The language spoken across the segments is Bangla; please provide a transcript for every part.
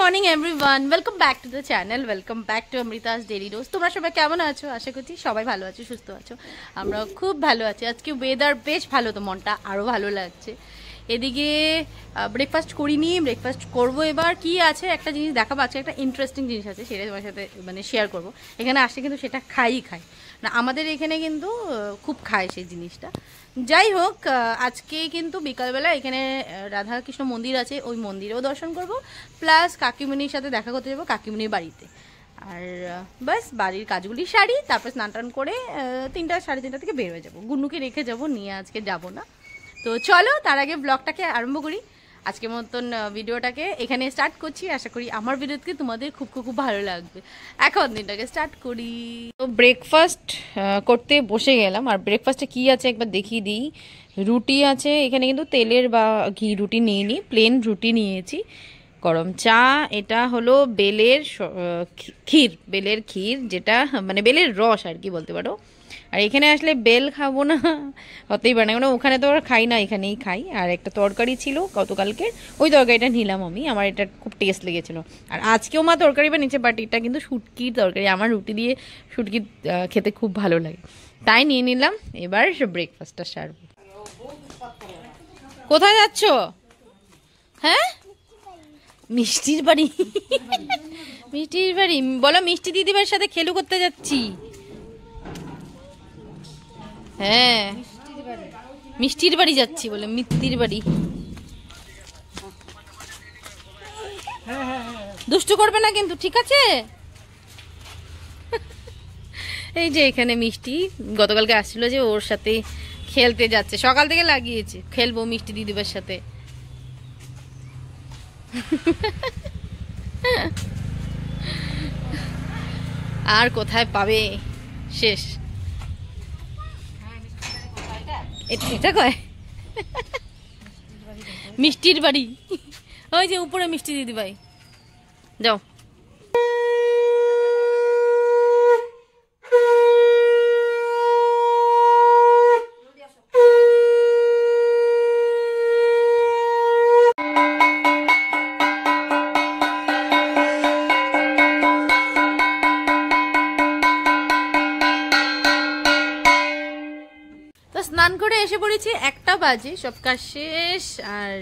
Morning everyone, welcome back to the channel, welcome back to Amrita's daily dose. তোমরা সবাই কেমন আছো? আশা করছি সবাই ভালো আছো, সুস্থ আছো। আমরা খুব ভালো আছি। আজকে ওয়েদার বেশ ভালো, তো মনটা আরও ভালো লাগছে। এদিকে ব্রেকফাস্ট করিনি, ব্রেকফাস্ট করবো। এবার কি আছে একটা জিনিস দেখাবো, আজকে একটা ইন্টারেস্টিং জিনিস আছে, সেটা তোমার সাথে মানে শেয়ার করবো। এখানে আসলে কিন্তু সেটা খাই না, আমাদের এখানে কিন্তু খুব খায় সেই জিনিসটা। যাই হোক, আজকে কিন্তু বিকালবেলা এখানে রাধাকৃষ্ণ মন্দির আছে, ওই মন্দিরেও দর্শন করব, প্লাস কাকিমণির সাথে দেখা করতে যাবো কাকিমণির বাড়িতে। আর বাস বাড়ির কাজগুলি সারি, তারপর স্নান টান করে 3টা সাড়ে 3টা থেকে বের হয়ে যাবো। গুন্নুকে রেখে যাব, নিয়ে আজকে যাব না। তো চলো তার আগে ব্লগটাকে আরম্ভ করি। আজকের মতন ভিডিওটাকে এখানে স্টার্ট করছি। আশা করি আমার ভিডিওতে তোমাদের খুব খুব খুব ভালো লাগবে। এখন দিনটাকে স্টার্ট করি। তো ব্রেকফাস্ট করতে বসে গেলাম। আর ব্রেকফাস্টে কি আছে একবার দেখিয়ে দিই। রুটি আছে এখানে, কিন্তু তেলের বা ঘি রুটি নিইনি, প্লেন রুটি নিয়েছি। গরম চা, এটা হলো বেলের ক্ষীর, যেটা মানে বেলের রস আর কি বলতে পারো। আর এখানে আসলে বেল খাবো না, হতেই পারে না, কারণ ওখানে তো আর খাই না, এখানেই খাই। আর একটা তরকারি ছিল গতকালকে, ওই তরকারিটা নিলাম আমি, আমার এটা খুব টেস্ট লেগেছিলো। আর আজকেও মা তরকারি বানিয়েছে, বাট এটা কিন্তু শুটকির তরকারি। আমার রুটি দিয়ে শুটকি খেতে খুব ভালো লাগে, তাই নিয়ে নিলাম। এবার ব্রেকফাস্টটা সারবো। কোথায় যাচ্ছ? হ্যাঁ, মিষ্টির বাড়ি। মিষ্টির বাড়ি বলো, মিষ্টি দিদিবার সাথে খেলু করতে যাচ্ছি। হ্যাঁ, মিষ্টির বাড়ি যাচ্ছি বলে, মিত্তির বাড়ি। দুষ্টু করবে না কিন্তু, ঠিক আছে? এই যে এখানে মিষ্টি গতকালকে আসছিল, যে ওর সাথে খেলতে যাচ্ছে, সকাল থেকে লাগিয়েছে খেলবো মিষ্টি দিদিবার সাথে। আর কোথায় পাবে, শেষ। এটা কয় মিষ্টির বাড়ি, ওই যে উপরে মিষ্টি দিদি ভাই। যাও। স্নান করে এসে পড়েছি, 1টা বাজে, সব কাজ শেষ। আর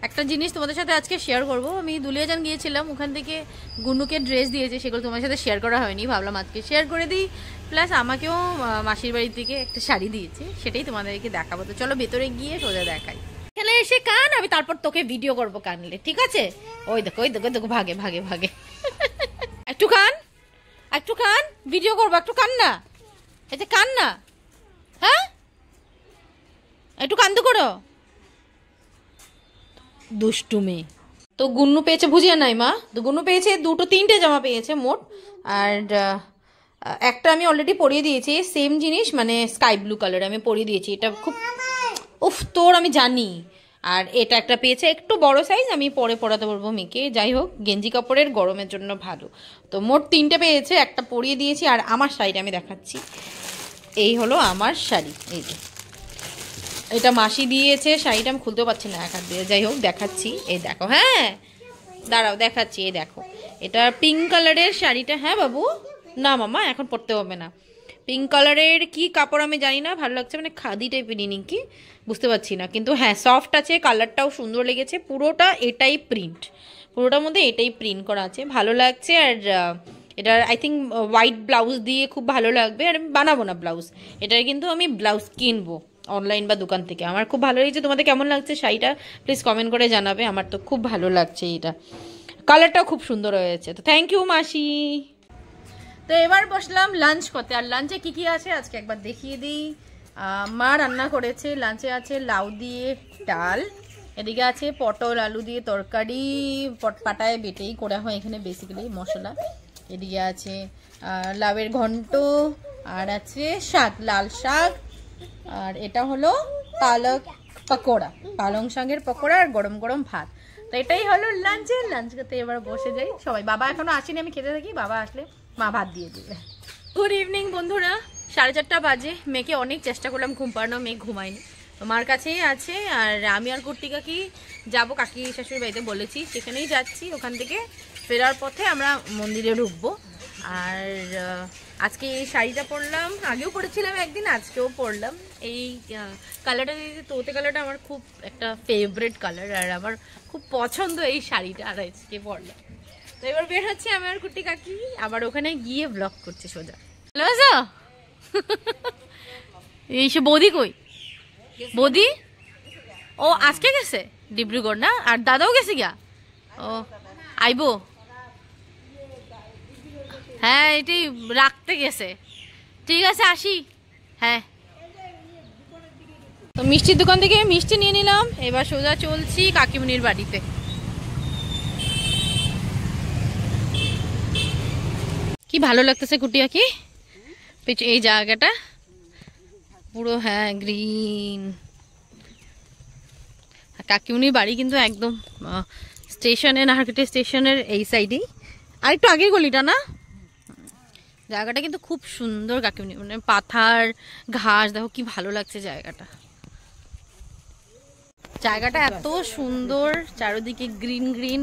একটা জিনিস তোমাদের সাথে আজকে শেয়ার করব। আমি দুলিয়াজান গিয়েছিলাম, ওখান থেকে গুন্নুকে ড্রেস দিয়েছে, সেগুলো তোমার সাথে শেয়ার করা হয়নি, ভাবলাম আজকে শেয়ার করে দিই। প্লাস আমাকেও মাসির বাড়ি থেকে একটা শাড়ি দিয়েছে, সেটাই তোমাদেরকে দেখাবো। তো চলো ভেতরে গিয়ে সোজা দেখাই। এখানে এসে কান, আমি তারপর তোকে ভিডিও করব কানলে, ঠিক আছে? ওই দেখো ওই দেখো দেখো, ভাগে ভাগে ভাগে। একটু কান, একটু কান, ভিডিও করবো, একটু কান না, এতে কান না। হ্যাঁ, একটু কান্দ করো, দুষ্টু মেয়ে। তো গুন্নু পেয়েছে ভুজিয়া নাই মা, তো গুন্নু পেয়েছে 3টে জামা পেয়েছে মোট। আর একটা আমি অলরেডি পরিয়ে দিয়েছি, সেম জিনিস, মানে স্কাই ব্লু কালার আমি পরিয়ে দিয়েছি। এটা খুব উফ তোর, আমি জানি। আর এটা একটা পেয়েছে একটু বড় সাইজ, আমি পরে পরাতে পারবো মেয়েকে। যাই হোক, গেঞ্জি কাপড়ের গরমের জন্য ভালো। তো মোট 3টে পেয়েছে, একটা পরিয়ে দিয়েছি। আর আমার শাড়িটা আমি দেখাচ্ছি, এই হলো আমার শাড়ি। এই যে এটা মাসি দিয়েছে, শাড়িটা আমি খুলতেও পারছি না এক হাত দিয়ে। যাই হোক দেখাচ্ছি, এই দেখো। হ্যাঁ দাঁড়াও দেখাচ্ছি, এই দেখো, এটা পিঙ্ক কালারের শাড়িটা। হ্যাঁ বাবু, না মামা এখন পরতে হবে না। পিঙ্ক কালারের কি কাপড় আমি জানি না, ভালো লাগছে, মানে খাদি টাইপের কি বুঝতে পারছি না, কিন্তু হ্যাঁ সফট আছে, কালারটাও সুন্দর লেগেছে। পুরোটা এটাই প্রিন্ট, পুরোটার মধ্যে এটাই প্রিন্ট করা আছে, ভালো লাগছে। আর এটা আই থিঙ্ক হোয়াইট ব্লাউজ দিয়ে খুব ভালো লাগবে। আর আমি বানাবো না ব্লাউজ, এটার কিন্তু আমি ব্লাউজ কিনবো অনলাইন বা দোকান থেকে। আমার খুব ভালো লেগেছে। তোমাদের কেমন লাগছে শাড়িটা প্লিজ কমেন্ট করে জানাবে। আমার তো খুব ভালো লাগছে, এটা কালারটাও খুব সুন্দর হয়েছে। তো থ্যাংক ইউ মাসি। তো এবার বসলাম লাঞ্চ করতে। আর লাঞ্চে কি কি আছে আজকে একবার দেখিয়ে দিই। মা রান্না করেছে, লাঞ্চে আছে লাউ দিয়ে ডাল, এদিকে আছে পটল আলু দিয়ে তরকারি, পাটায় বেটেই করা হয় এখানে বেসিক্যালি মশলা। এদিকে আছে লাউয়ের ঘন্ট, আর আছে শাক, লাল শাক, আর এটা হলো পালক পকোড়া, পালং শাকের পকোড়া, আর গরম গরম ভাত। তো এটাই হলো লাঞ্চে। লাঞ্চ করতে এবার বসে যাই সবাই। বাবা এখনো আসেনি, আমি খেতে থাকি, বাবা আসলে মা ভাত দিয়ে দিবে। গুড ইভিনিং বন্ধুরা, 4:30 বাজে। মেয়েকে অনেক চেষ্টা করলাম ঘুম পাড়ানো, মেয়ে ঘুমায়নি। মার কাছেই আছে। আর আমি আর কুর্তি কাকি যাবো কাকি শাশুড়ি বাড়িতে বলেছি, সেখানেই যাচ্ছি। ওখান থেকে ফেরার পথে আমরা মন্দিরে ঢুকবো। আর আজকে এই শাড়িটা পরলাম, আগেও পরেছিলাম একদিন, আজকেও পরলাম। এই কালারটা দিয়েছি, তোতে কালারটা আমার খুব একটা ফেভারিট কালার, আর আমার খুব পছন্দ এই শাড়িটা, আর আজকে পরলাম। তো এবার বের হচ্ছে আমি আর কুর্তি কাকি, আবার ওখানে গিয়ে ব্লগ করছে সোজা। ভালো আছো? এই সে বৌদি কই? বৌদি ও আজকে গেছে ডিব্রুগড় না? আর দাদাও গেছে গিয়া? ও আইবো? হ্যাঁ এটি রাখতে গেছে। ঠিক আছে আসি। হ্যাঁ, তো মিষ্টির দোকান থেকে মিষ্টি নিয়ে নিলাম, এবার সোজা চলছি কাকিমুনির বাড়িতে। কি ভালো লাগতেছে কুটিয়া, কি এই জায়গাটা পুরো, হ্যাঁ গ্রিন। কাকিমুনির বাড়ি কিন্তু একদম স্টেশনে, নাহারকাটি স্টেশনের এই সাইডেই, আর একটু আগের গলিটা না। জায়গাটা কিন্তু খুব সুন্দর কাকিমুনি, মানে পাথার ঘাস, দেখো কি ভালো লাগছে জায়গাটা। জায়গাটা এত সুন্দর, চারিদিকে গ্রিন গ্রিন।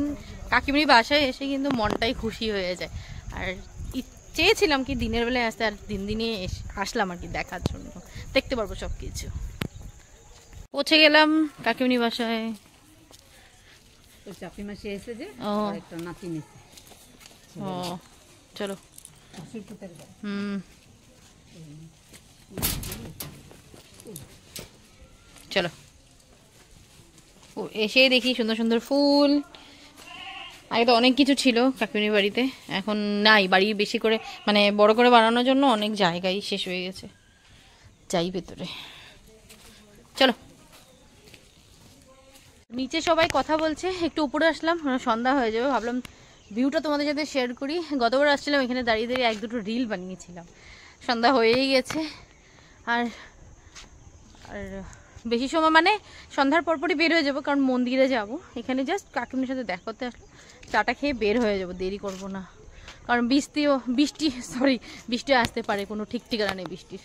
কাকিমুনি বাসায় এসে কিন্তু মনটাই খুশি হয়ে যায়। আর চেয়েছিলাম কি দিনের বেলায় আসতে, আর দিন দিনে আসলাম আর কি দেখার জন্য, দেখতে পারবো সবকিছু। পৌঁছে গেলাম কাকিমুনি বাসায়। চাপি মাসি এসে যে একটা নাতি নিছে। ও চলো। চলো এসে দেখি সুন্দর সুন্দর ফুল। আগে তো অনেক কিছু ছিল কাকিমুনির বাড়িতে, এখন নাই। বাড়ি বেশি করে মানে বড় করে বানানোর জন্য অনেক জায়গায় শেষ হয়ে গেছে। যাই ভেতরে, চলো। নিচে সবাই কথা বলছে, একটু উপরে আসলাম, সন্ধ্যা হয়ে যাবে, ভাবলাম ভিউটা তোমাদের সাথে শেয়ার করি। গতবার আসছিলাম এখানে দাঁড়িয়ে দাঁড়িয়ে এক দুটো রিল বানিয়েছিলাম। সন্ধ্যা হয়েই গেছে, আর আর বেশি সময় মানে সন্ধ্যার পরপরই বের হয়ে যাবো, কারণ মন্দিরে যাব। এখানে জাস্ট কাকিমুনির সাথে দেখা করতে আসলো, চাটা খেয়ে বের হয়ে যাব, দেরি করব না। কারণ বৃষ্টি আসতে পারে, কোনো ঠিক ঠিকানা নেই বৃষ্টির।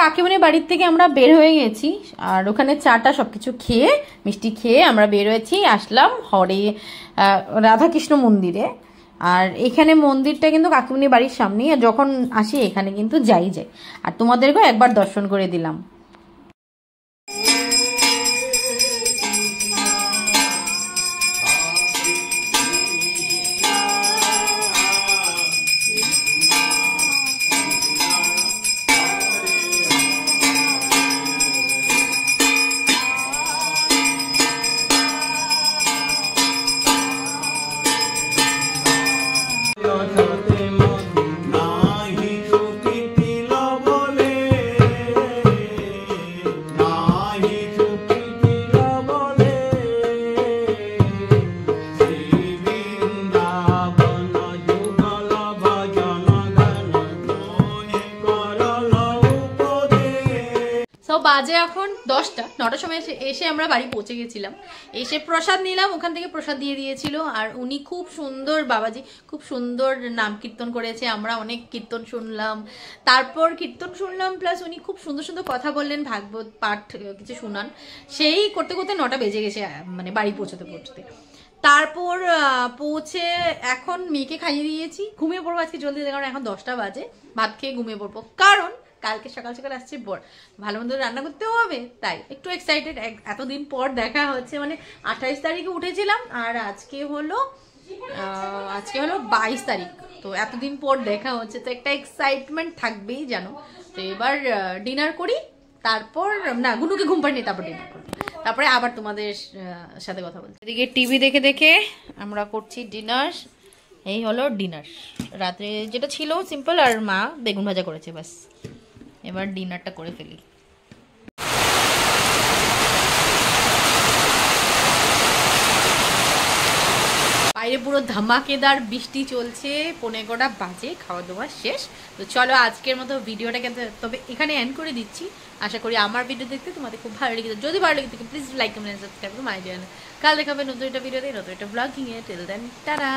কাকিমুনির বাড়ির থেকে আমরা বের হয়ে গেছি, আর ওখানে চাটা সবকিছু খেয়ে মিষ্টি খেয়ে আমরা বের হয়েছি, আসলাম রাধাকৃষ্ণ মন্দিরে। আর এখানে মন্দিরটা কিন্তু কাকিমুনির বাড়ির সামনেই, আর যখন আসি এখানে কিন্তু যাই। আর তোমাদেরকেও একবার দর্শন করে দিলাম। বাজে এখন 10টা, 9টার সময় এসে আমরা বাড়ি পৌঁছে গেছিলাম। এসে প্রসাদ নিলাম, ওখান থেকে প্রসাদ দিয়ে দিয়েছিল। আর উনি খুব সুন্দর, বাবাজি খুব সুন্দর নাম কীর্তন করেছে, আমরা অনেক কীর্তন শুনলাম। তারপর কীর্তন শুনলাম প্লাস উনি খুব সুন্দর সুন্দর কথা বললেন, ভাগবত পাঠ কিছু শুনান। সেই করতে করতে 9টা বেজে গেছে, মানে বাড়ি পৌঁছতে। তারপর পৌঁছে এখন মেয়েকে খাইয়ে দিয়েছি, ঘুমিয়ে পড়বো আজকে জলদি, কারণ এখন 10টা বাজে। ভাত খেয়ে ঘুমিয়ে পড়বো, কারণ কালকে সকাল সকাল আসছে বর, ভালো মন্দ রান্না করতেও হবে, তাই একটু এক্সাইটেড। এতদিন পর দেখা হচ্ছে, মানে 28 তারিখে উঠেছিলাম, আর আজকে হলো 22 তারিখ, তো এতদিন পর দেখা হচ্ছে, তো একটা এক্সাইটমেন্ট থাকবেই জানো। তো এবার ডিনার করি, তারপর না গুনুকে ঘুম পাড়িনি, তারপর ডিনার করবো, তারপরে আবার তোমাদের সাথে কথা বলছি। এদিকে টিভি দেখে দেখে আমরা করছি ডিনার। এই হলো ডিনার, রাত্রে যেটা ছিল সিম্পল, আর মা বেগুন ভাজা করেছে, বাস। এবার ডিনারটা করে ফেলি। বাইরে পুরো ধামাকেদার বৃষ্টি চলছে, 11:15 বাজে, খাওয়া দাওয়া শেষ। তো চলো আজকের মতো ভিডিওটাকে তবে এখানে এন্ড করে দিচ্ছি। আশা করি আমার ভিডিও দেখতে তোমাদের খুব ভালো লেগেছে। যদি ভালো লেগে থাকে প্লিজ লাইক কমেন্ট সাবস্ক্রাইব করো মাই চ্যানেল। কাল দেখাবে নতুন একটা ভিডিওতে, নতুন একটা ব্লগিং এ। Till then tata.